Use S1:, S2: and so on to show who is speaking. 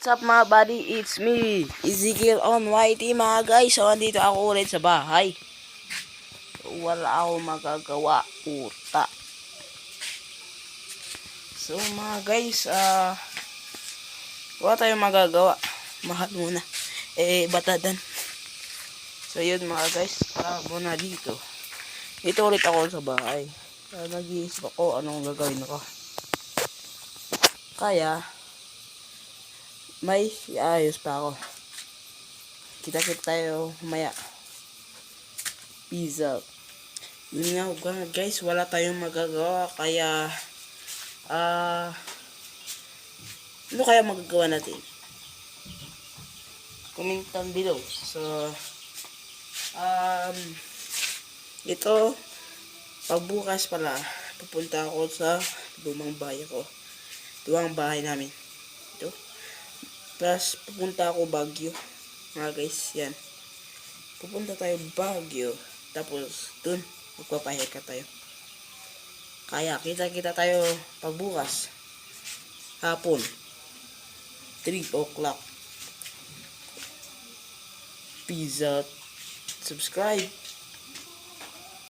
S1: What's up mga buddy? It's me, Ezekiel on YT mga guys. So, andito ako ulit sa bahay. So, wala akong magagawa. Puta. So, mga guys, wala tayong magagawa. Mahal muna. Batadan. So, yun mga guys. Muna dito. Dito ulit ako sa bahay. Nag-iisip ako anong gagawin ko. Kaya, may ayos pa ako. Kita-kita tayo mamaya. Peace out. Yun nga guys, wala tayong magagawa. Kaya, ano kaya magagawa natin? Comment down below. So, ito, pagbukas pala, pupunta ako sa lumang bahay ko. Ito ang bahay namin. Ito. Tapos, pupunta ako Baguio. Mga guys, yan. Pupunta tayo Baguio. Tapos, dun, magpapahinga tayo. Kaya, kita-kita tayo pagbukas. Hapon. 3 o'clock. Peace out. Subscribe.